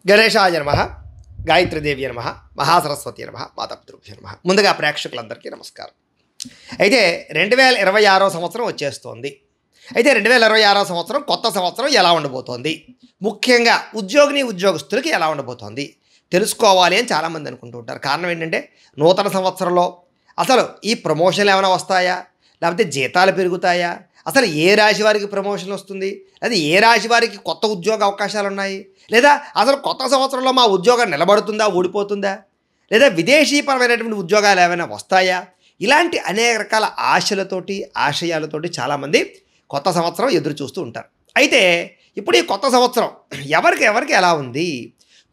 గణేశాయ నమః, గాయత్రీదేవి నమః, మహాసరస్వతి నమః, మాతాపితృభ్యో నమః. ముందుగా ప్రేక్షకులందరికీ నమస్కారం. అయితే 2026 సంవత్సరం వచ్చేస్తోంది. అయితే 2026 సంవత్సరం కొత్త సంవత్సరం ఎలా ఉండబోతోంది, ముఖ్యంగా ఉద్యోగస్తులకి ఎలా ఉండబోతోంది తెలుసుకోవాలి అని చాలామంది అనుకుంటూ ఉంటారు. కారణం ఏంటంటే నూతన సంవత్సరంలో అసలు ఈ ప్రమోషన్లు ఏమైనా వస్తాయా, లేకపోతే జీతాలు పెరుగుతాయా, అసలు ఏ రాశి వారికి ప్రమోషన్ వస్తుంది, లేదా ఏ రాశి వారికి కొత్త ఉద్యోగ అవకాశాలు ఉన్నాయి, లేదా అసలు కొత్త సంవత్సరంలో మా ఉద్యోగం నిలబడుతుందా ఊడిపోతుందా, లేదా విదేశీపరమైనటువంటి ఉద్యోగాలు ఏమైనా వస్తాయా, ఇలాంటి అనేక రకాల ఆశలతోటి ఆశయాలతోటి చాలామంది కొత్త సంవత్సరం ఎదురు చూస్తూ ఉంటారు. అయితే ఇప్పుడు ఈ కొత్త సంవత్సరం ఎవరికి ఎలా ఉంది,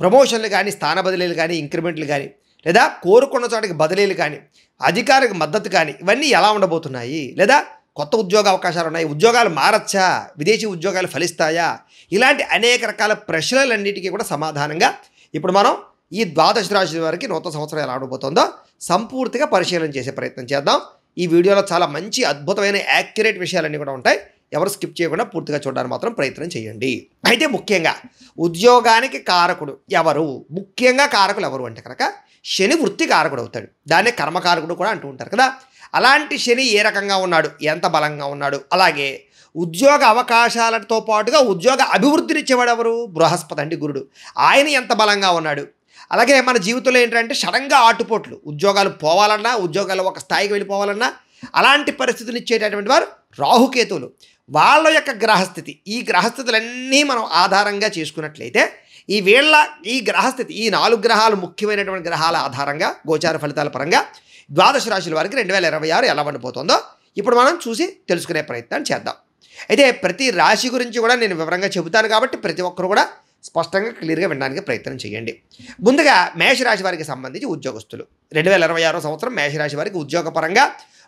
ప్రమోషన్లు కానీ, స్థాన బదిలీలు కానీ, ఇంక్రిమెంట్లు కానీ, లేదా కోరుకున్న చోటికి బదిలీలు కానీ, అధికారికి మద్దతు కానీ, ఇవన్నీ ఎలా ఉండబోతున్నాయి, లేదా కొత్త ఉద్యోగ అవకాశాలు ఉన్నాయి, ఉద్యోగాలు మారచ్చా, విదేశీ ఉద్యోగాలు ఫలిస్తాయా, ఇలాంటి అనేక రకాల ప్రశ్నలన్నిటికీ కూడా సమాధానంగా ఇప్పుడు మనం ఈ ద్వాదశ రాశి వారికి నూతన సంవత్సరం ఎలా ఉండబోతుందో సంపూర్తిగా పరిశీలన చేసే ప్రయత్నం చేద్దాం. ఈ వీడియోలో చాలా మంచి అద్భుతమైన యాక్యురేట్ విషయాలన్నీ కూడా ఉంటాయి. ఎవరు స్కిప్ చేయకుండా పూర్తిగా చూడడానికి మాత్రం ప్రయత్నం చేయండి. అయితే ముఖ్యంగా ఉద్యోగానికి కారకుడు ఎవరు, ముఖ్యంగా కారకులు ఎవరు అంటే కనుక శని వృత్తి కారకుడు అవుతాడు. దాన్నే కర్మకారకుడు కూడా అంటూ ఉంటారు కదా. అలాంటి శని ఏ రకంగా ఉన్నాడు, ఎంత బలంగా ఉన్నాడు, అలాగే ఉద్యోగ అవకాశాలతో పాటుగా ఉద్యోగ అభివృద్ధినిచ్చేవాడు ఎవరు, బృహస్పతి అంటే గురుడు, ఆయన ఎంత బలంగా ఉన్నాడు. అలాగే మన జీవితంలో ఏంటంటే సడన్గా ఆటుపోట్లు, ఉద్యోగాలు పోవాలన్నా, ఉద్యోగాలు ఒక స్థాయికి వెళ్ళిపోవాలన్నా అలాంటి పరిస్థితులు ఇచ్చేటటువంటి వారు రాహుకేతువులు. వాళ్ళ యొక్క గ్రహస్థితి, ఈ గ్రహస్థితులన్నీ మనం ఆధారంగా చేసుకున్నట్లయితే ఈ గ్రహస్థితి, ఈ 4 గ్రహాలు ముఖ్యమైనటువంటి గ్రహాల ఆధారంగా గోచార ఫలితాల పరంగా ద్వాదశ రాశుల వారికి 2026 ఎలా ఉండబోతుందో ఇప్పుడు మనం చూసి తెలుసుకునే ప్రయత్నం చేద్దాం. అయితే ప్రతి రాశి గురించి కూడా నేను వివరంగా చెబుతాను కాబట్టి ప్రతి ఒక్కరు కూడా స్పష్టంగా క్లియర్గా వినడానికి ప్రయత్నం చేయండి. ముందుగా మేషరాశి వారికి సంబంధించి ఉద్యోగస్తులు 2026 సంవత్సరం మేషరాశి వారికి ఉద్యోగపరంగా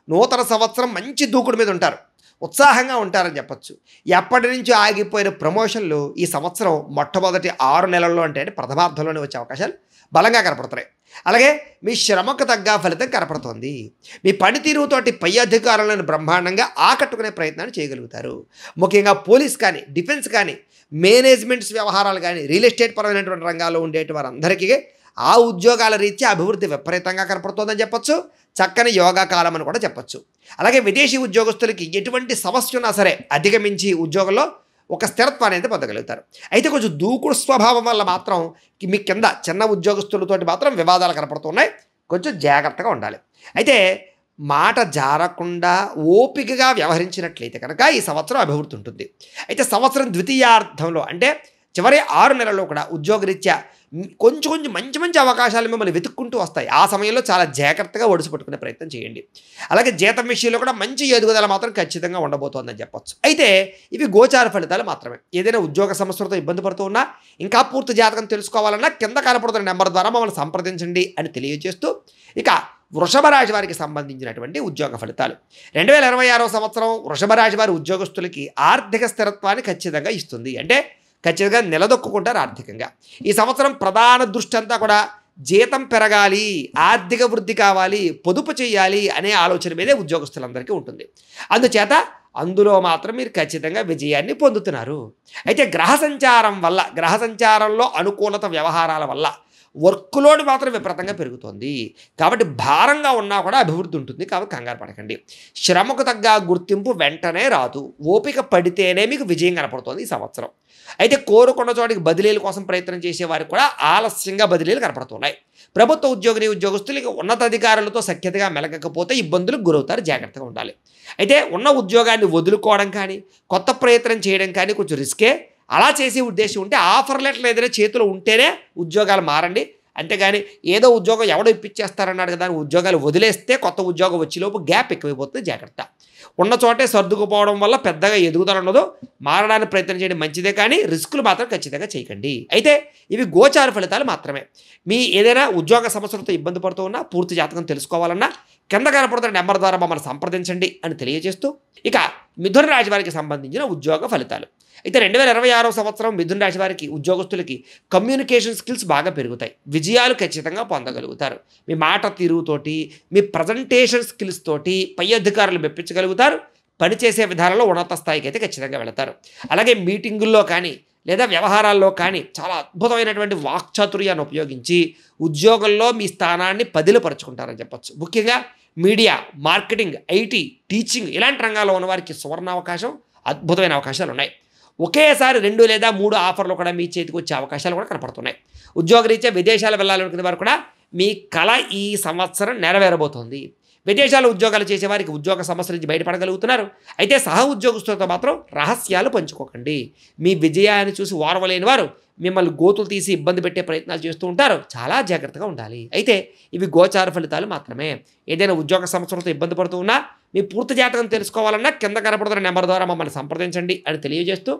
నూతన సంవత్సరం మంచి దూకుడు మీద ఉంటారు, ఉత్సాహంగా ఉంటారని చెప్పచ్చు. ఎప్పటి నుంచో ఆగిపోయిన ప్రమోషన్లు ఈ సంవత్సరం మొట్టమొదటి 6 నెలల్లో అంటే ప్రథమార్థంలోనే వచ్చే అవకాశాలు బలంగా కనపడుతున్నాయి. అలాగే మీ శ్రమకు తగ్గ ఫలితం కనపడుతోంది. మీ పనితీరుతోటి పై అధికారులను బ్రహ్మాండంగా ఆకట్టుకునే ప్రయత్నాన్ని చేయగలుగుతారు. ముఖ్యంగా పోలీస్ కానీ, డిఫెన్స్ కానీ, మేనేజ్మెంట్స్ వ్యవహారాలు కానీ, రియల్ ఎస్టేట్ పరమైనటువంటి రంగాల్లో ఉండేటి వారందరికీ ఆ ఉద్యోగాల రీత్యా అభివృద్ధి విపరీతంగా కనపడుతోందని చెప్పచ్చు. చక్కని యోగా కాలం అని కూడా చెప్పచ్చు. అలాగే విదేశీ ఉద్యోగస్తులకి ఎటువంటి సమస్య ఉన్నా సరే అధిగమించి ఉద్యోగంలో ఒక స్థిరత్వాన్ని అయితే పొందగలుగుతారు. అయితే కొంచెం దూకుడు స్వభావం వల్ల మాత్రం మీ కింద చిన్న ఉద్యోగస్తులతోటి మాత్రం వివాదాలు కనపడుతున్నాయి, కొంచెం జాగ్రత్తగా ఉండాలి. అయితే మాట జారకుండా ఓపికగా వ్యవహరించినట్లయితే కనుక ఈ సంవత్సరం అభివృద్ధి ఉంటుంది. అయితే సంవత్సరం ద్వితీయార్థంలో అంటే చివరి 6 నెలల్లో కూడా ఉద్యోగరీత్యా కొంచెం మంచి అవకాశాలు మిమ్మల్ని వెతుక్కుంటూ వస్తాయి. ఆ సమయంలో చాలా జాగ్రత్తగా ఒడిసి పట్టుకునే ప్రయత్నం చేయండి. అలాగే జీతం విషయంలో కూడా మంచి ఎదుగుదల మాత్రం ఖచ్చితంగా ఉండబోతోందని చెప్పొచ్చు. అయితే ఇవి గోచార ఫలితాలు మాత్రమే. ఏదైనా ఉద్యోగ సమస్యలతో ఇబ్బంది పడుతూ ఉన్నా, ఇంకా పూర్తి జాతకం తెలుసుకోవాలన్నా కింద కనపడుతున్న నెంబర్ ద్వారా మమ్మల్ని సంప్రదించండి అని తెలియజేస్తూ ఇక వృషభ రాశి వారికి సంబంధించినటువంటి ఉద్యోగ ఫలితాలు 2026 సంవత్సరం వృషభ రాశి వారి ఉద్యోగస్తులకి ఆర్థిక స్థిరత్వాన్ని ఖచ్చితంగా ఇస్తుంది. అంటే ఖచ్చితంగా నిలదొక్కుంటారు ఆర్థికంగా. ఈ సంవత్సరం ప్రధాన దృష్టి అంతా కూడా జీతం పెరగాలి, ఆర్థిక వృద్ధి కావాలి, పొదుపు చేయాలి అనే ఆలోచన మీదే ఉద్యోగస్తులందరికీ ఉంటుంది. అందుచేత అందులో మాత్రం మీరు ఖచ్చితంగా విజయాన్ని పొందుతున్నారు. అయితే గ్రహ సంచారంలో అనుకూలత వ్యవహారాల వల్ల వర్క్ లోడ్ మాత్రం విపరీతంగా పెరుగుతుంది. కాబట్టి భారంగా ఉన్నా కూడా అభివృద్ధి ఉంటుంది. కాబట్టి కంగారు పడకండి. శ్రమకు తగ్గ గుర్తింపు వెంటనే రాదు, ఓపిక పడితేనే మీకు విజయం కనపడుతుంది ఈ సంవత్సరం. అయితే కోరుకున్న చోటికి బదిలీల కోసం ప్రయత్నం చేసే వారికి కూడా ఆలస్యంగా బదిలీలు కనపడుతున్నాయి. ప్రభుత్వ ఉద్యోగస్తులకి ఉన్నతాధికారులతో సఖ్యతగా మెలగకపోతే ఇబ్బందులకు గురవుతారు, జాగ్రత్తగా ఉండాలి. అయితే ఉన్న ఉద్యోగాన్ని వదులుకోవడం కానీ, కొత్త ప్రయత్నం చేయడం కానీ కొంచెం రిస్కే. అలా చేసే ఉద్దేశం ఉంటే ఆఫర్ లెటర్లు ఏదైనా చేతిలో ఉంటేనే ఉద్యోగాలు మారండి. అంతేగాని ఏదో ఉద్యోగం ఎవడో ఇప్పించేస్తారన్నాడు కదా అని ఉద్యోగాలు వదిలేస్తే కొత్త ఉద్యోగం వచ్చేలోపు గ్యాప్ ఎక్కువైపోతుంది, జాగ్రత్త. ఉన్న చోటే సర్దుకుపోవడం వల్ల పెద్దగా ఎదుగుదల ఉండదు. మారడానికి ప్రయత్నం చేయడం మంచిదే, కానీ రిస్కులు మాత్రం ఖచ్చితంగా చేయకండి. అయితే ఇవి గోచార ఫలితాలు మాత్రమే. మీ ఏదైనా ఉద్యోగ సమస్యలతో ఇబ్బంది పడుతూ ఉన్నా, పూర్తి జాతకం తెలుసుకోవాలన్నా కింద కనపడుతున్న నెంబర్ ద్వారా మమ్మల్ని సంప్రదించండి అని తెలియజేస్తూ ఇక మిథున రాశి వారికి సంబంధించిన ఉద్యోగ ఫలితాలు. అయితే 2026 సంవత్సరం మిథున రాశి వారికి ఉద్యోగస్తులకి కమ్యూనికేషన్ స్కిల్స్ బాగా పెరుగుతాయి, విజయాలు ఖచ్చితంగా పొందగలుగుతారు. మీ మాట తీరుతోటి, మీ ప్రజెంటేషన్ స్కిల్స్ తోటి పై అధికారులు మెప్పించగలుగుతారు. పనిచేసే విధానంలో ఉన్నత స్థాయికి అయితే ఖచ్చితంగా వెళతారు. అలాగే మీటింగుల్లో కానీ, లేదా వ్యవహారాల్లో కానీ చాలా అద్భుతమైనటువంటి వాక్చాతుర్యాన్ని ఉపయోగించి ఉద్యోగంలో మీ స్థానాన్ని పదిలపరుచుకుంటారని చెప్పొచ్చు. ముఖ్యంగా మీడియా, మార్కెటింగ్, ఐటీ, టీచింగ్ ఇలాంటి రంగాల్లో ఉన్న వారికి సువర్ణావకాశం, అద్భుతమైన అవకాశాలు ఉన్నాయి. ఒకేసారి 2 లేదా 3 ఆఫర్లు కూడా మీ చేతికి వచ్చే అవకాశాలు కూడా కనపడుతున్నాయి. ఉద్యోగరీత్యా విదేశాలు వెళ్ళాలనుకునే వారు కూడా మీ కళ ఈ సంవత్సరం నెరవేరబోతోంది. విదేశాల్లో ఉద్యోగాలు చేసేవారికి ఉద్యోగ సమస్యల నుంచి బయటపడగలుగుతున్నారు. అయితే సహ ఉద్యోగస్తులతో మాత్రం రహస్యాలు పంచుకోకండి. మీ విజయాన్ని చూసి ఓర్వలేని వారు మిమ్మల్ని గోతులు తీసి ఇబ్బంది పెట్టే ప్రయత్నాలు చేస్తూ ఉంటారు. చాలా జాగ్రత్తగా ఉండాలి. అయితే ఇవి గోచార ఫలితాలు మాత్రమే. ఏదైనా ఉద్యోగ సమస్యలతో ఇబ్బంది పడుతూ ఉన్నా మీ పూర్తి జాతకం తెలుసుకోవాలన్నా కింద కనపడుతున్న నెంబర్ ద్వారా మమ్మల్ని సంప్రదించండి అని తెలియజేస్తూ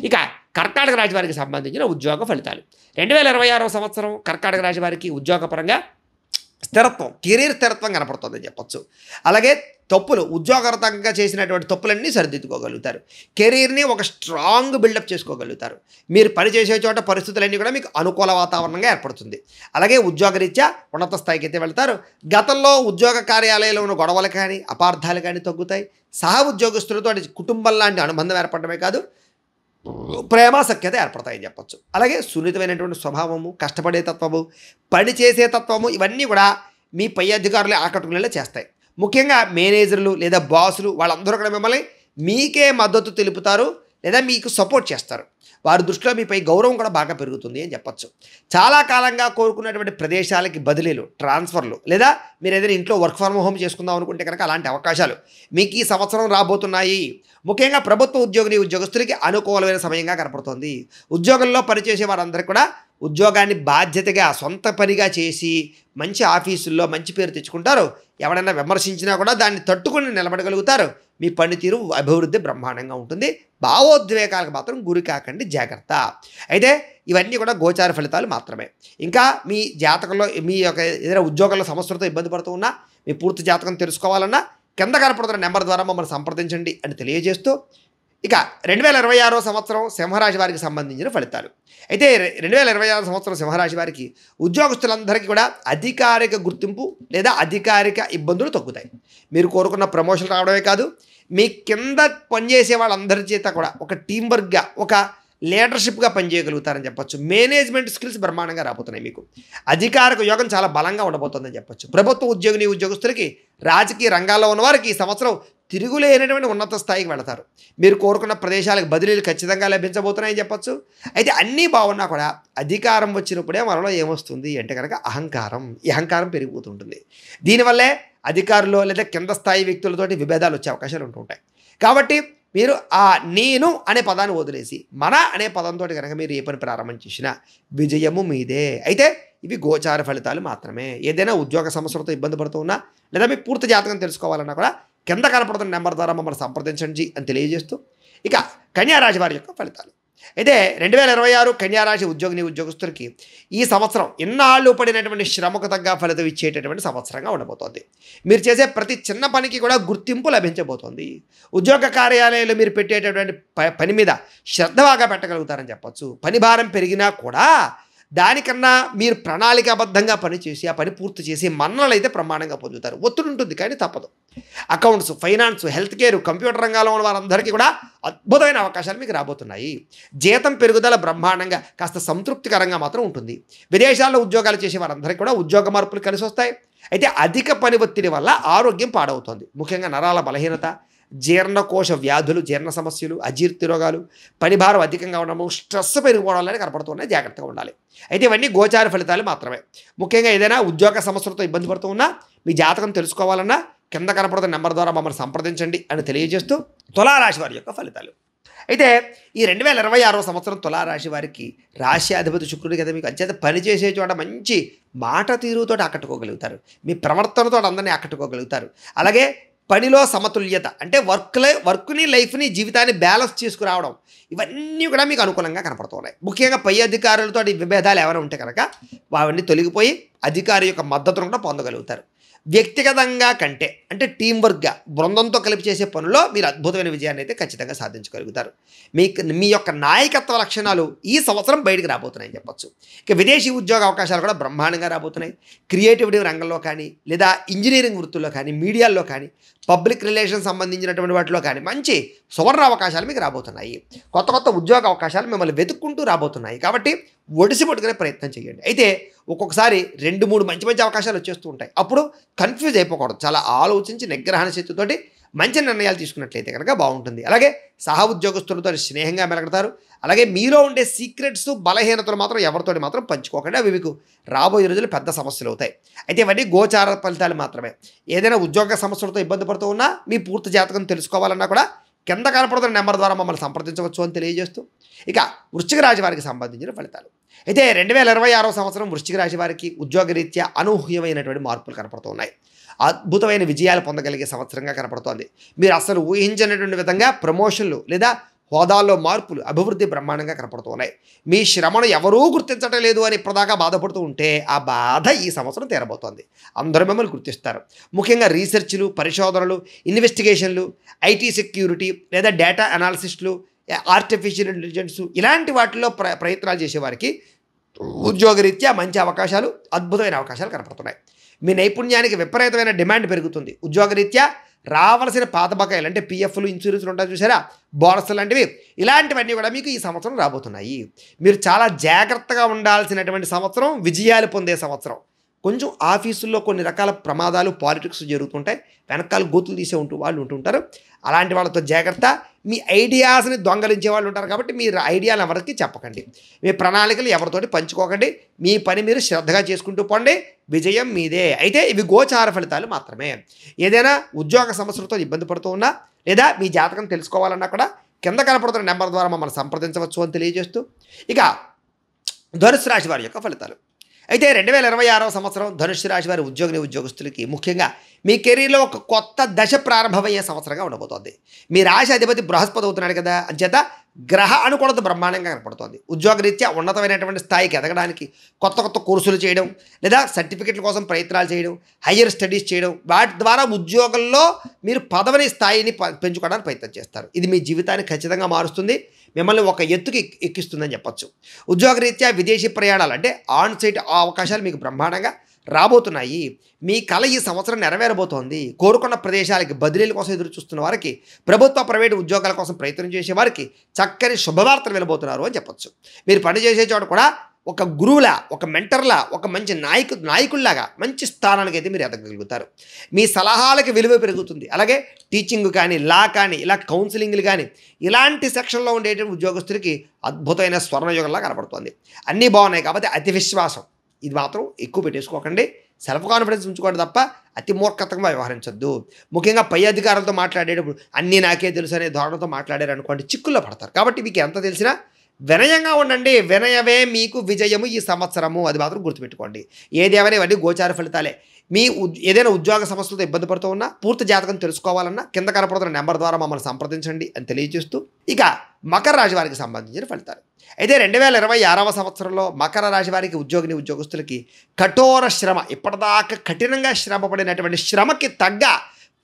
ఇక కర్కాటక రాశి వారికి సంబంధించిన ఉద్యోగ ఫలితాలు 2026వ సంవత్సరం కర్కాటక రాశి వారికి ఉద్యోగపరంగా స్థిరత్వం, కెరీర్ స్థిరత్వం కనపడుతుందని చెప్పొచ్చు. అలాగే తప్పులు, ఉద్యోగరతంగా చేసినటువంటి తప్పులన్నీ సరిదిద్దుకోగలుగుతారు. కెరీర్ని ఒక స్ట్రాంగ్ బిల్డప్ చేసుకోగలుగుతారు. మీరు పని చేసే చోట పరిస్థితులన్నీ కూడా మీకు అనుకూల వాతావరణంగా ఏర్పడుతుంది. అలాగే ఉద్యోగరీత్యా ఉన్నత స్థాయికి అయితే వెళ్తారు. గతంలో ఉద్యోగ కార్యాలయంలో ఉన్న గొడవలు కానీ అపార్థాలు కానీ తగ్గుతాయి. సహ ఉద్యోగస్తులతో కుటుంబం లాంటి అనుబంధం ఏర్పడమే కాదు, ప్రేమ సఖ్యత ఏర్పడతాయని చెప్పొచ్చు. అలాగే సున్నితమైనటువంటి స్వభావము, కష్టపడే తత్వము, పని చేసే తత్వము ఇవన్నీ కూడా మీ పై అధికారులు ఆకట్టుకునేలా చేస్తాయి. ముఖ్యంగా మేనేజర్లు లేదా బాసులు వాళ్ళందరూ కూడా మిమ్మల్ని మీకే మద్దతు తెలుపుతారు లేదా మీకు సపోర్ట్ చేస్తారు. వారి దృష్టిలో మీపై గౌరవం కూడా బాగా పెరుగుతుంది అని చెప్పొచ్చు. చాలా కాలంగా కోరుకున్నటువంటి ప్రదేశాలకి బదిలీలు, ట్రాన్స్ఫర్లు లేదా మీరు ఏదైనా ఇంట్లో వర్క్ ఫ్రమ్ హోమ్ చేసుకుందాం అనుకుంటే కనుక అలాంటి అవకాశాలు మీకు ఈ సంవత్సరం రాబోతున్నాయి. ముఖ్యంగా ప్రభుత్వ ఉద్యోగస్తులకి అనుకూలమైన సమయంగా కనపడుతోంది. ఉద్యోగంలో పనిచేసే వారందరికీ కూడా ఉద్యోగాన్ని బాధ్యతగా సొంత పనిగా చేసి మంచి ఆఫీసుల్లో మంచి పేరు తెచ్చుకుంటారు. ఎవరైనా విమర్శించినా కూడా దాన్ని తట్టుకుని నిలబడగలుగుతారు. మీ పనితీరు, అభివృద్ధి బ్రహ్మాండంగా ఉంటుంది. భావోద్వేగాలకు మాత్రం గురి కాకండి, జాగ్రత్త. అయితే ఇవన్నీ కూడా గోచార ఫలితాలు మాత్రమే. ఇంకా మీ జాతకంలో మీ యొక్క ఏదైనా ఉద్యోగంలో సమస్యలతో ఇబ్బంది పడుతూ ఉన్నా మీ పూర్తి జాతకం తెలుసుకోవాలన్నా కింద కనపడుతున్న నెంబర్ ద్వారా మమ్మల్ని సంప్రదించండి అని తెలియజేస్తూ ఇక 2026వ సంవత్సరం సింహరాశి వారికి సంబంధించిన ఫలితాలు. అయితే 2026 సంవత్సరం సింహరాశి వారికి ఉద్యోగస్తులందరికీ కూడా అధికారిక గుర్తింపు లేదా అధికారిక ఇబ్బందులు తగ్గుతాయి. మీరు కోరుకున్న ప్రమోషన్ రావడమే కాదు, మీ కింద పనిచేసే వాళ్ళందరి చేత కూడా ఒక టీం వర్క్గా, ఒక లీడర్షిప్గా పనిచేయగలుగుతారని చెప్పొచ్చు. మేనేజ్మెంట్ స్కిల్స్ బ్రహ్మాండంగా రాబోతున్నాయి. మీకు అధికారిక యోగం చాలా బలంగా ఉండబోతుందని చెప్పొచ్చు. ప్రభుత్వ ఉద్యోగస్తులకి, రాజకీయ రంగాల్లో ఉన్న వారికి ఈ సంవత్సరం తిరుగులేనటువంటి ఉన్నత స్థాయికి వెళతారు. మీరు కోరుకున్న ప్రదేశాలకు బదిలీలు ఖచ్చితంగా లభించబోతున్నాయని చెప్పొచ్చు. అయితే అన్నీ బాగున్నా కూడా అధికారం వచ్చినప్పుడే మనలో ఏమొస్తుంది అంటే కనుక అహంకారం. ఈ అహంకారం పెరిగిపోతుంటుంది. దీనివల్లే అధికారులు లేదా కింద స్థాయి వ్యక్తులతోటి విభేదాలు వచ్చే అవకాశాలు ఉంటుంటాయి. కాబట్టి మీరు ఆ నేను అనే పదాన్ని వదిలేసి మన అనే పదంతో కనుక మీరు ఏ పని ప్రారంభం చేసినా విజయము మీదే. అయితే ఇవి గోచార ఫలితాలు మాత్రమే. ఏదైనా ఉద్యోగ సమస్యలతో ఇబ్బంది పడుతూ ఉన్నా లేదా మీ పూర్తి జాతకం తెలుసుకోవాలన్నా కూడా కింద కనపడుతున్న నెంబర్ ద్వారా మమ్మల్ని సంప్రదించండి అని తెలియజేస్తూ ఇక కన్యారాశి వారి యొక్క ఫలితాలు. అయితే 2026 కన్యారాశి ఉద్యోగస్తులకి ఈ సంవత్సరం ఇన్నాళ్ళు పడినటువంటి శ్రమకు తగ్గ ఫలితం ఇచ్చేటటువంటి సంవత్సరంగా ఉండబోతోంది. మీరు చేసే ప్రతి చిన్న పనికి కూడా గుర్తింపు లభించబోతోంది. ఉద్యోగ కార్యాలయాలు మీరు పెట్టేటటువంటి పని మీద శ్రద్ధ బాగా పెట్టగలుగుతారని చెప్పొచ్చు. పని భారం పెరిగినా కూడా దానికన్నా మీరు ప్రణాళికాబద్ధంగా పనిచేసి ఆ పని పూర్తి చేసి మన్నలు అయితే ప్రమాణంగా పొందుతారు. ఒత్తిడి ఉంటుంది కానీ తప్పదు. Accounts, finance, health care, computer రంగాల్లో ఉన్న వారందరికీ కూడా అద్భుతమైన అవకాశాలు మీకు రాబోతున్నాయి. జీతం పెరుగుదల బ్రహ్మాండంగా కాస్త సంతృప్తికరంగా మాత్రం ఉంటుంది. విదేశాల్లో ఉద్యోగాలు చేసే వారందరికీ కూడా ఉద్యోగ మార్పులు కలిసి వస్తాయి. అయితే అధిక పని ఒత్తిడి వల్ల ఆరోగ్యం పాడవుతుంది. ముఖ్యంగా నరాల బలహీనత, జీర్ణకోశ వ్యాధులు, జీర్ణ సమస్యలు, అజీర్తి రోగాలు, పని భారం అధికంగా ఉండడము, స్ట్రెస్ పెరిగిపోవడాలని కనపడుతున్నాయి. జాగ్రత్తగా ఉండాలి. అయితే ఇవన్నీ గోచార ఫలితాలు మాత్రమే. ముఖ్యంగా ఏదైనా ఉద్యోగ సమస్యలతో ఇబ్బంది పడుతూ ఉన్నా మీ జాతకం తెలుసుకోవాలన్నా కింద కనపడుతున్న నెంబర్ ద్వారా మమ్మల్ని సంప్రదించండి అని తెలియజేస్తూ తులారాశి వారి యొక్క ఫలితాలు. అయితే ఈ 2026వ సంవత్సరం తులారాశి వారికి రాశ్యాధిపతి శుక్రుడు కదా, మీకు అంచేత పనిచేసే చోట మంచి మాట తీరుతో ఆకట్టుకోగలుగుతారు. మీ ప్రవర్తనతో అందరినీ ఆకట్టుకోగలుగుతారు. అలాగే పనిలో సమతుల్యత అంటే వర్క్ని, లైఫ్ని, జీవితాన్ని బ్యాలెన్స్ చేసుకురావడం ఇవన్నీ కూడా మీకు అనుకూలంగా కనపడుతున్నాయి. ముఖ్యంగా పై అధికారులతో విభేదాలు ఏమైనా ఉంటే కనుక అవన్నీ తొలగిపోయి అధికారి యొక్క మద్దతును కూడా పొందగలుగుతారు. వ్యక్తిగతంగా కంటే అంటే టీం వర్క్గా బృందంతో కలిపి చేసే పనుల్లో మీరు అద్భుతమైన విజయాన్ని అయితే ఖచ్చితంగా సాధించగలుగుతారు. మీ యొక్క నాయకత్వ లక్షణాలు ఈ సంవత్సరం బయటికి రాబోతున్నాయని చెప్పొచ్చు. ఇక విదేశీ ఉద్యోగ అవకాశాలు కూడా బ్రహ్మాండంగా రాబోతున్నాయి. క్రియేటివిటీ రంగంలో కానీ, లేదా ఇంజనీరింగ్ వృత్తుల్లో కానీ, మీడియాల్లో కానీ, పబ్లిక్ రిలేషన్ సంబంధించినటువంటి వాటిలో కానీ మంచి సువర్ణ అవకాశాలు మీకు రాబోతున్నాయి. కొత్త కొత్త ఉద్యోగ అవకాశాలు మిమ్మల్ని వెతుక్కుంటూ రాబోతున్నాయి. కాబట్టి ఒడిసి పట్టుకునే ప్రయత్నం చేయండి. అయితే ఒక్కొక్కసారి 2-3 మంచి మంచి అవకాశాలు వచ్చేస్తూ ఉంటాయి. అప్పుడు కన్ఫ్యూజ్ అయిపోకూడదు. చాలా ఆలోచించి నిగ్రహణ శక్తితోటి మంచి నిర్ణయాలు తీసుకున్నట్లయితే కనుక బాగుంటుంది. అలాగే సహ ఉద్యోగస్తులతో స్నేహంగా మెలగడతారు. అలాగే మీలో ఉండే సీక్రెట్స్, బలహీనతలు మాత్రం ఎవరితోటి మాత్రం పంచుకోకండి. అవి మీకు రాబోయే రోజులు పెద్ద సమస్యలు అవుతాయి. అయితే ఇవన్నీ గోచార ఫలితాలు మాత్రమే. ఏదైనా ఉద్యోగ సమస్యలతో ఇబ్బంది పడుతూ ఉన్నా, మీ పూర్తి జాతకం తెలుసుకోవాలన్నా కూడా కింద కనపడుతున్న నెంబర్ ద్వారా మమ్మల్ని సంప్రదించవచ్చు అని తెలియజేస్తూ, ఇక వృశ్చిక రాశి వారికి సంబంధించిన ఫలితాలు. అయితే 2026 సంవత్సరం వృశ్చిక రాశి వారికి ఉద్యోగరీత్యా అనూహ్యమైనటువంటి మార్పులు కనపడుతూ ఉన్నాయి. అద్భుతమైన విజయాలు పొందగలిగే సంవత్సరంగా కనపడుతోంది. మీరు అసలు ఊహించినటువంటి విధంగా ప్రమోషన్లు లేదా హోదాల్లో మార్పులు, అభివృద్ధి బ్రహ్మాండంగా కనపడుతూ ఉన్నాయి. మీ శ్రమను ఎవరూ గుర్తించడం లేదు అని ఇప్పటిదాకా బాధపడుతూ ఉంటే ఆ బాధ ఈ సంవత్సరం తీరబోతోంది. అందరూ మిమ్మల్ని గుర్తిస్తారు. ముఖ్యంగా రీసెర్చ్లు, పరిశోధనలు, ఇన్వెస్టిగేషన్లు, ఐటీ సెక్యూరిటీ లేదా డేటా అనాలిసిస్టులు, ఆర్టిఫిషియల్ ఇంటెలిజెన్స్ ఇలాంటి వాటిల్లో ప్రయత్నాలు చేసేవారికి ఉద్యోగరీత్యా మంచి అవకాశాలు, అద్భుతమైన అవకాశాలు కనపడుతున్నాయి. మీ నైపుణ్యానికి విపరీతమైన డిమాండ్ పెరుగుతుంది. ఉద్యోగరీత్యా రావాల్సిన పాత బకాయిలు అంటే పిఎఫ్లు, ఇన్సూరెన్స్లు ఉంటాయి చూసారా, బోనస్ లాంటివి, ఇలాంటివన్నీ కూడా మీకు ఈ సంవత్సరం రాబోతున్నాయి. మీరు చాలా జాగ్రత్తగా ఉండాల్సినటువంటి సంవత్సరం, విజయాలు పొందే సంవత్సరం. కొంచెం ఆఫీసుల్లో కొన్ని రకాల ప్రమాదాలు, పాలిటిక్స్ జరుగుతుంటాయి. వెనకాల గోతులు తీసే వాళ్ళు ఉంటుంటారు. అలాంటి వాళ్ళతో జాగ్రత్త. మీ ఐడియాస్ని దొంగలించే వాళ్ళు ఉంటారు. కాబట్టి మీరు ఐడియాలు ఎవరికి చెప్పకండి. మీ ప్రణాళికలు ఎవరితోటి పంచుకోకండి. మీ పని మీరు శ్రద్ధగా చేసుకుంటూ పోండి. విజయం మీదే. అయితే ఇవి గోచార ఫలితాలు మాత్రమే. ఏదైనా ఉద్యోగ సమస్యలతో ఇబ్బంది పడుతూ ఉన్నా లేదా మీ జాతకం తెలుసుకోవాలన్నా కూడా కింద కనపడుతున్న నెంబర్ ద్వారా మమ్మల్ని సంప్రదించవచ్చు అని తెలియజేస్తూ, ఇక ధనుస్సు రాశి వారి యొక్క ఫలితాలు. అయితే 2026 సంవత్సరం ధనుస్సు రాశి వారి ఉద్యోగస్తులకి ముఖ్యంగా మీ కెరీర్లో ఒక కొత్త దశ ప్రారంభమయ్యే సంవత్సరంగా ఉండబోతోంది. మీ రాశి అధిపతి బృహస్పతి అవుతున్నాడు కదా, అంచేత గ్రహ అనుకూలత బ్రహ్మాండంగా కనపడుతోంది. ఉద్యోగరీత్యా ఉన్నతమైనటువంటి స్థాయికి ఎదగడానికి కొత్త కొత్త కోర్సులు చేయడం లేదా సర్టిఫికెట్ల కోసం ప్రయత్నాలు చేయడం, హయ్యర్ స్టడీస్ చేయడం, వాటి ద్వారా ఉద్యోగంలో మీరు పదవిని స్థాయిని పెంచుకోవడానికి ప్రయత్నం చేస్తారు. ఇది మీ జీవితాన్ని ఖచ్చితంగా మారుస్తుంది. మిమ్మల్ని ఒక ఎత్తుకి ఎక్కిస్తుందని చెప్పొచ్చు. ఉద్యోగరీత్యా విదేశీ ప్రయాణాలు అంటే ఆన్ సైట్ అవకాశాలు మీకు బ్రహ్మాండంగా రాబోతున్నాయి. మీ కళ ఈ సంవత్సరం నెరవేరబోతోంది. కోరుకున్న ప్రదేశాలకి బదిలీల కోసం ఎదురు చూస్తున్న వారికి, ప్రభుత్వ ప్రైవేటు ఉద్యోగాల కోసం ప్రయత్నం చేసే వారికి చక్కని శుభవార్తలు వెళ్ళబోతున్నారు అని చెప్పొచ్చు. మీరు పనిచేసే చోట కూడా ఒక గురువులా, ఒక మెంటర్లా, ఒక మంచి నాయకుల్లాగా మంచి స్థానానికి అయితే మీరు ఎదగలుగుతారు. మీ సలహాలకి విలువ పెరుగుతుంది. అలాగే టీచింగ్ కానీ, లా కానీ, ఇలా కౌన్సిలింగ్లు కానీ ఇలాంటి సెక్షన్లో ఉండేటువంటి ఉద్యోగస్తులకి అద్భుతమైన స్వర్ణయుగంలా కనబడుతుంది. అన్నీ బాగున్నాయి. కాబట్టి అతి విశ్వాసం ఇది మాత్రం ఎక్కువ పెట్టేసుకోకండి. సెల్ఫ్ కాన్ఫిడెన్స్ ఉంచుకోండి తప్ప అతి మూర్ఖతంగా వ్యవహరించద్దు. ముఖ్యంగా పై అధికారులతో మాట్లాడేటప్పుడు అన్నీ నాకే తెలుసు అనే ధోరణితో మాట్లాడారు అనుకోండి, చిక్కుల్లో పడతారు. కాబట్టి మీకు ఎంత తెలిసినా వినయంగా ఉండండి. వినయమే మీకు విజయము ఈ సంవత్సరము, అది మాత్రం గుర్తుపెట్టుకోండి. ఏదేమైనా ఇవన్నీ గోచార ఫలితాలే. మీ ఏదైనా ఉద్యోగ సమస్యలతో ఇబ్బంది పడుతూ ఉన్నా, పూర్తి జాతకం తెలుసుకోవాలన్నా కింద కనపడుతున్న నెంబర్ ద్వారా మమ్మల్ని సంప్రదించండి అని తెలియజేస్తూ, ఇక మకర రాశి వారికి సంబంధించిన ఫలితాలు. అయితే 2026 సంవత్సరంలో మకర రాశి వారికి ఉద్యోగస్తులకి కఠోర శ్రమ, ఇప్పటిదాకా కఠినంగా శ్రమ పడినటువంటి శ్రమకి తగ్గ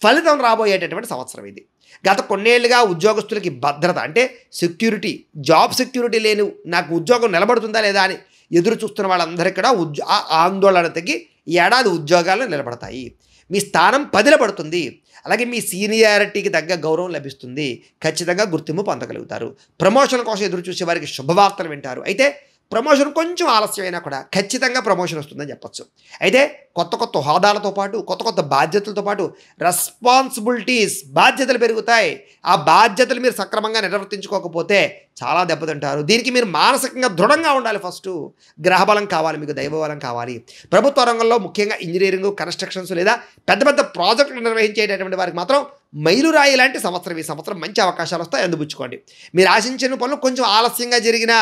ఫలితం రాబోయేటటువంటి సంవత్సరం ఇది. గత కొన్నేళ్లుగా ఉద్యోగస్తులకి భద్రత అంటే సెక్యూరిటీ, జాబ్ సెక్యూరిటీ లేని, నాకు ఉద్యోగం నిలబడుతుందా లేదా అని ఎదురు చూస్తున్న వాళ్ళందరికీ కూడా ఆందోళన తగ్గి ఈ ఏడాది ఉద్యోగాలు నిలబడతాయి. మీ స్థానం పదిలబడుతుంది. అలాగే మీ సీనియారిటీకి తగ్గ గౌరవం లభిస్తుంది. ఖచ్చితంగా గుర్తింపు పొందగలుగుతారు. ప్రమోషన్ కోసం ఎదురు చూసే వారికి శుభవార్తలు వింటారు. అయితే ప్రమోషన్ కొంచెం ఆలస్యమైనా కూడా ఖచ్చితంగా ప్రమోషన్ వస్తుందని చెప్పచ్చు. అయితే కొత్త హోదాలతో పాటు కొత్త బాధ్యతలతో పాటు రెస్పాన్సిబిలిటీస్, బాధ్యతలు పెరుగుతాయి. ఆ బాధ్యతలు మీరు సక్రమంగా నిర్వర్తించుకోకపోతే చాలా దెబ్బతింటారు. దీనికి మీరు మానసికంగా దృఢంగా ఉండాలి. ఫస్ట్ గ్రహబలం కావాలి, మీకు దైవబలం కావాలి. ప్రభుత్వ రంగంలో ముఖ్యంగా ఇంజనీరింగ్, కన్స్ట్రక్షన్స్ లేదా పెద్ద ప్రాజెక్టులు నిర్వహించేటటువంటి వారికి మాత్రం మైలురాయి లాంటి సంవత్సరం ఈ సంవత్సరం మంచి అవకాశాలు వస్తాయి, అందిపుచ్చుకోండి. మీరు ఆశించిన పనులు కొంచెం ఆలస్యంగా జరిగినా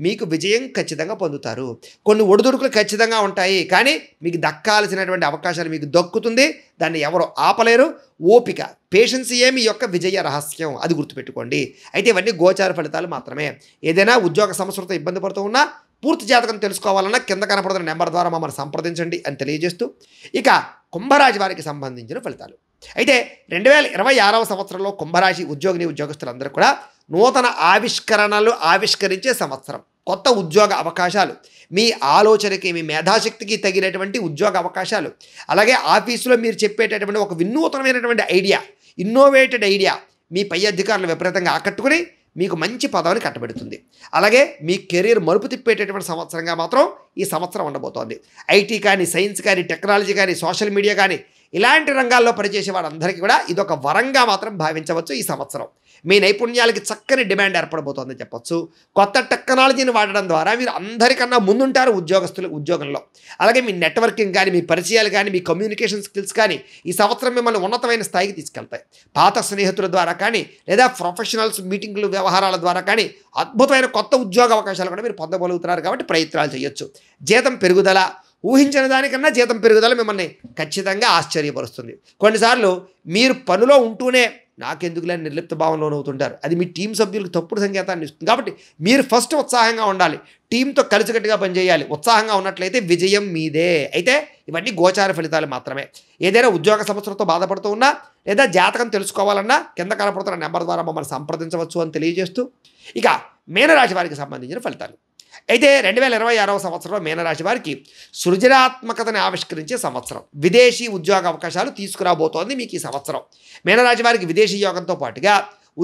మీకు విజయం ఖచ్చితంగా పొందుతారు. కొన్ని ఒడిదుడుకులు ఖచ్చితంగా ఉంటాయి, కానీ మీకు దక్కాల్సినటువంటి అవకాశాలు మీకు దక్కుతుంది. దాన్ని ఎవరు ఆపలేరు. ఓపిక, పేషెన్సీయే మీ యొక్క విజయ రహస్యం, అది గుర్తుపెట్టుకోండి. అయితే ఇవన్నీ గోచార ఫలితాలు మాత్రమే. ఏదైనా ఉద్యోగ సమస్యలతో ఇబ్బంది పడుతూ ఉన్నా, పూర్తి జాతకం తెలుసుకోవాలన్నా కింద కనపడుతున్న నెంబర్ ద్వారా మమ్మల్ని సంప్రదించండి అని తెలియజేస్తూ, ఇక కుంభరాశి వారికి సంబంధించిన ఫలితాలు. అయితే 2026వ సంవత్సరంలో కుంభరాశి ఉద్యోగస్తులందరూ కూడా నూతన ఆవిష్కరణలు ఆవిష్కరించే సంవత్సరం. కొత్త ఉద్యోగ అవకాశాలు, మీ ఆలోచనకి మీ మేధాశక్తికి తగినటువంటి ఉద్యోగ అవకాశాలు, అలాగే ఆఫీసులో మీరు చెప్పేటటువంటి ఒక వినూతనమైనటువంటి ఐడియా, ఇన్నోవేటెడ్ ఐడియా మీ పై అధికారులు విపరీతంగా ఆకట్టుకుని మీకు మంచి పదవిని కట్టబెడుతుంది. అలాగే మీ కెరీర్ మలుపు తిప్పేటటువంటి సంవత్సరంగా మాత్రం ఈ సంవత్సరం ఉండబోతోంది. ఐటీ కానీ, సైన్స్ కానీ, టెక్నాలజీ కానీ, సోషల్ మీడియా కానీ ఇలాంటి రంగాల్లో పనిచేసే వాళ్ళందరికీ కూడా ఇదొక వరంగా మాత్రం భావించవచ్చు. ఈ సంవత్సరం మీ నైపుణ్యాలకి చక్కని డిమాండ్ ఏర్పడబోతోందని చెప్పొచ్చు. కొత్త టెక్నాలజీని వాడడం ద్వారా మీరు అందరికన్నా ముందుంటారు ఉద్యోగంలో. అలాగే మీ నెట్వర్కింగ్ కానీ, మీ పరిచయాలు కానీ, మీ కమ్యూనికేషన్ స్కిల్స్ కానీ ఈ సంవత్సరం మిమ్మల్ని ఉన్నతమైన స్థాయికి తీసుకెళ్తాయి. పాత స్నేహితుల ద్వారా కానీ, లేదా ప్రొఫెషనల్స్ మీటింగ్లు వ్యవహారాల ద్వారా కానీ అద్భుతమైన కొత్త ఉద్యోగ అవకాశాలు కూడా మీరు పొందగలుగుతున్నారు. కాబట్టి ప్రయత్నాలు చేయొచ్చు. జీతం పెరుగుదల, ఊహించిన దానికన్నా జీతం పెరుగుదల మిమ్మల్ని ఖచ్చితంగా ఆశ్చర్యపరుస్తుంది. కొన్నిసార్లు మీరు పనిలో ఉంటూనే నాకెందుకులే నిర్లిప్త భావంలో అవుతుంటారు. అది మీ టీం సభ్యులకు తప్పుడు సంకేతాన్ని ఇస్తుంది. కాబట్టి మీరు ఫస్ట్ ఉత్సాహంగా ఉండాలి, టీంతో కలిసికట్టుగా పనిచేయాలి. ఉత్సాహంగా ఉన్నట్లయితే విజయం మీదే. అయితే ఇవన్నీ గోచార ఫలితాలు మాత్రమే. ఏదైనా ఉద్యోగ సమస్యలతో బాధపడుతూ ఉన్నా, లేదా జాతకం తెలుసుకోవాలన్నా కింద కనపడుతున్న నెంబర్ ద్వారా మమ్మల్ని సంప్రదించవచ్చు అని తెలియజేస్తూ, ఇక మీనరాశి వారికి సంబంధించిన ఫలితాలు. అయితే 2026వ సంవత్సరంలో మీనరాశి వారికి సృజనాత్మకతని ఆవిష్కరించే సంవత్సరం. విదేశీ ఉద్యోగ అవకాశాలు తీసుకురాబోతోంది మీకు ఈ సంవత్సరం. మీనరాశి వారికి విదేశీ యోగంతో పాటుగా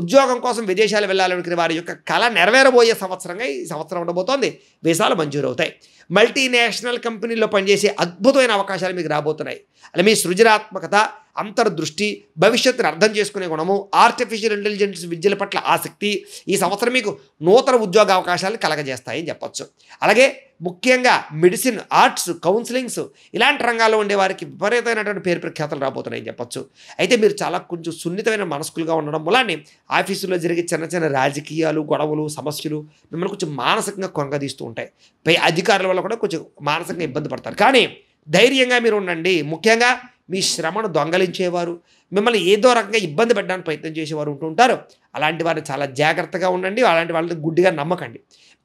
ఉద్యోగం కోసం విదేశాలు వెళ్ళాలనుకునే వారి యొక్క కళ నెరవేరబోయే సంవత్సరంగా ఈ సంవత్సరం ఉండబోతోంది. వీసాలు మంజూరవుతాయి. మల్టీనేషనల్ కంపెనీల్లో పనిచేసే అద్భుతమైన అవకాశాలు మీకు రాబోతున్నాయి. అలా మీ సృజనాత్మకత, అంతర్దృష్టి, భవిష్యత్తును అర్థం చేసుకునే గుణము, ఆర్టిఫిషియల్ ఇంటెలిజెన్స్ విద్యల పట్ల ఆసక్తి ఈ సంవత్సరం మీకు నూతన ఉద్యోగ అవకాశాలు కలగజేస్తాయని చెప్పొచ్చు. అలాగే ముఖ్యంగా మెడిసిన్, ఆర్ట్స్, కౌన్సిలింగ్స్ ఇలాంటి రంగాల్లో ఉండే వారికి విపరీతమైనటువంటి పేరు ప్రఖ్యాతలు రాబోతున్నాయని చెప్పొచ్చు. అయితే మీరు చాలా కొంచెం సున్నితమైన మనస్కులుగా ఉండడం వల్ల ఆఫీసులో జరిగే చిన్న చిన్న రాజకీయాలు, గొడవలు, సమస్యలు మిమ్మల్ని కొంచెం మానసికంగా కొంగదీస్తూ ఉంటాయి. పై అధికారుల వల్ల కూడా కొంచెం మానసికంగా ఇబ్బంది పడతారు. కానీ ధైర్యంగా మీరు ఉండండి. ముఖ్యంగా మీ శ్రమను దొంగలించేవారు, మిమ్మల్ని ఏదో రకంగా ఇబ్బంది పెట్టడానికి ప్రయత్నం చేసేవారు ఉంటుంటారు. అలాంటి వారు చాలా జాగ్రత్తగా ఉండండి. అలాంటి వాళ్ళని గుడ్డిగా నమ్మకండి.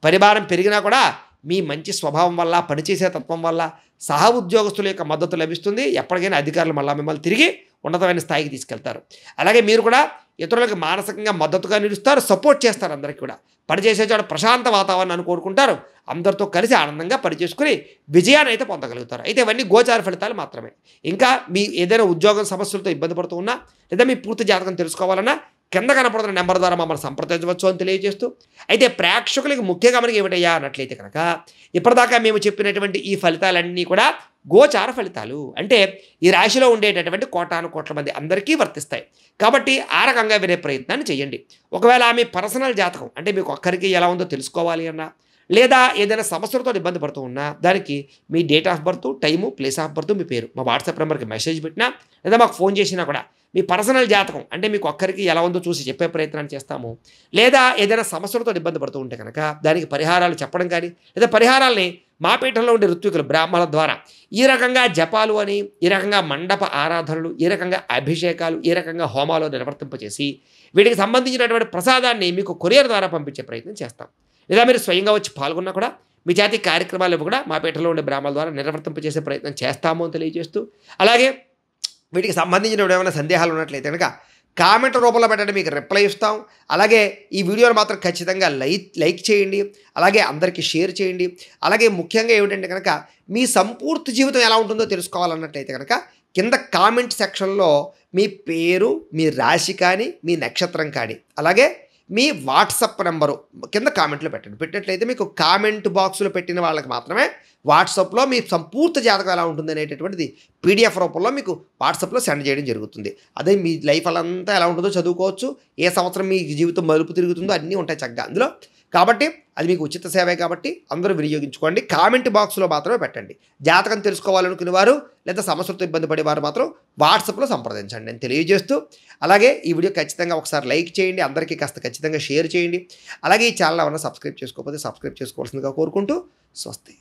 పరిభారం పెరిగినా కూడా మీ మంచి స్వభావం వల్ల, పనిచేసే తత్వం వల్ల సహ ఉద్యోగస్తుల యొక్క మద్దతు లభిస్తుంది. ఎప్పటికైనా అధికారులు మళ్ళీ మిమ్మల్ని తిరిగి ఉన్నతమైన స్థాయికి తీసుకెళ్తారు. అలాగే మీరు కూడా ఇతరులకు మానసికంగా మద్దతుగా నిలుస్తారు, సపోర్ట్ చేస్తారు. అందరికీ కూడా పనిచేసే చోట ప్రశాంత వాతావరణాన్ని కోరుకుంటారు. అందరితో కలిసి ఆనందంగా పనిచేసుకుని విజయాన్ని అయితే పొందగలుగుతారు. అయితే ఇవన్నీ గోచార ఫలితాలు మాత్రమే. ఇంకా మీ ఏదైనా ఉద్యోగం సమస్యలతో ఇబ్బంది పడుతూ ఉన్నా, లేదా మీ పూర్తి జాతకం తెలుసుకోవాలన్నా కింద కనపడుతున్న నెంబర్ ద్వారా మమ్మల్ని సంప్రదించవచ్చు అని తెలియజేస్తూ, అయితే ప్రేక్షకులకి ముఖ్యంగా మనకి ఏమిటయ్యా అన్నట్లయితే కనుక ఇప్పటిదాకా మేము చెప్పినటువంటి ఈ ఫలితాలన్నీ కూడా గోచార ఫలితాలు. అంటే ఈ రాశిలో ఉండేటటువంటి కోటాను కోట్ల మంది అందరికీ వర్తిస్తాయి. కాబట్టి ఆ రకంగా వినే ప్రయత్నాన్ని చేయండి. ఒకవేళ మీ పర్సనల్ జాతకం అంటే మీకు ఒక్కరికి ఎలా ఉందో తెలుసుకోవాలి అన్నా, లేదా ఏదైనా సమస్యలతో ఇబ్బంది పడుతూ ఉన్నా, దానికి మీ date of birth, time, place of birth, మీ పేరు మా వాట్సాప్ నెంబర్కి మెసేజ్ పెట్టినా, లేదా మాకు ఫోన్ చేసినా కూడా మీ పర్సనల్ జాతకం అంటే మీకు ఒక్కరికి ఎలా ఉందో చూసి చెప్పే ప్రయత్నాన్ని చేస్తాము. లేదా ఏదైనా సమస్యలతో ఇబ్బంది పడుతూ ఉంటే కనుక దానికి పరిహారాలు చెప్పడం కానీ, లేదా పరిహారాలని మా పీఠంలో ఉండే ఋత్వికులు బ్రాహ్మణుల ద్వారా ఈ రకంగా జపాలు అని, ఈ రకంగా మండప ఆరాధనలు, ఈ రకంగా అభిషేకాలు, ఈ రకంగా హోమాలు నిర్వర్తింపచేసి వీటికి సంబంధించినటువంటి ప్రసాదాన్ని మీకు కొరియర్ ద్వారా పంపించే ప్రయత్నం చేస్తాం. లేదా మీరు స్వయంగా వచ్చి పాల్గొన్నా కూడా మీ జాతి కార్యక్రమాలు కూడా మా పీఠంలో ఉండే బ్రాహ్మణుల ద్వారా నిర్వర్తింపచేసే ప్రయత్నం చేస్తాము అని తెలియజేస్తూ, అలాగే వీటికి సంబంధించిన ఏమైనా సందేహాలు ఉన్నట్లయితే కనుక కామెంట్ రూపంలో పెట్టండి, మీకు రిప్లై ఇస్తాం. అలాగే ఈ వీడియోని మాత్రం ఖచ్చితంగా లైక్ చేయండి, అలాగే అందరికీ షేర్ చేయండి. అలాగే ముఖ్యంగా ఏమిటంటే కనుక మీ సంపూర్తి జీవితం ఎలా ఉంటుందో తెలుసుకోవాలన్నట్లయితే కనుక కింద కామెంట్ సెక్షన్లో మీ పేరు, మీ రాశి కానీ, మీ నక్షత్రం కానీ, అలాగే మీ వాట్సాప్ నెంబరు కింద కామెంట్లో పెట్టండి. పెట్టినట్లయితే మీకు కామెంట్ బాక్స్లో పెట్టిన వాళ్ళకి మాత్రమే వాట్సాప్లో మీ సంపూర్తి జాతకం ఎలా ఉంటుంది అనేటటువంటిది పీడిఎఫ్ రూపంలో మీకు వాట్సాప్లో సెండ్ చేయడం జరుగుతుంది. అదే మీ లైఫ్ అంతా ఎలా ఉంటుందో చదువుకోవచ్చు. ఏ సంవత్సరం మీ జీవితం మలుపు తిరుగుతుందో అన్నీ ఉంటాయి చక్కగా అందులో. కాబట్టి అది మీకు ఉచిత సేవే కాబట్టి అందరూ వినియోగించుకోండి. కామెంట్ బాక్స్లో మాత్రమే పెట్టండి. జాతకం తెలుసుకోవాలనుకునే వారు లేదా సమస్యలతో ఇబ్బంది పడేవారు మాత్రం వాట్సాప్లో సంప్రదించండి అని తెలియజేస్తూ, అలాగే ఈ వీడియో ఖచ్చితంగా ఒకసారి లైక్ చేయండి, అందరికీ కాస్త ఖచ్చితంగా షేర్ చేయండి. అలాగే ఈ ఛానల్ ఏమన్నా సబ్స్క్రైబ్ చేసుకోకపోతే సబ్స్క్రైబ్ చేసుకోవాల్సిందిగా కోరుకుంటూ స్వస్తి.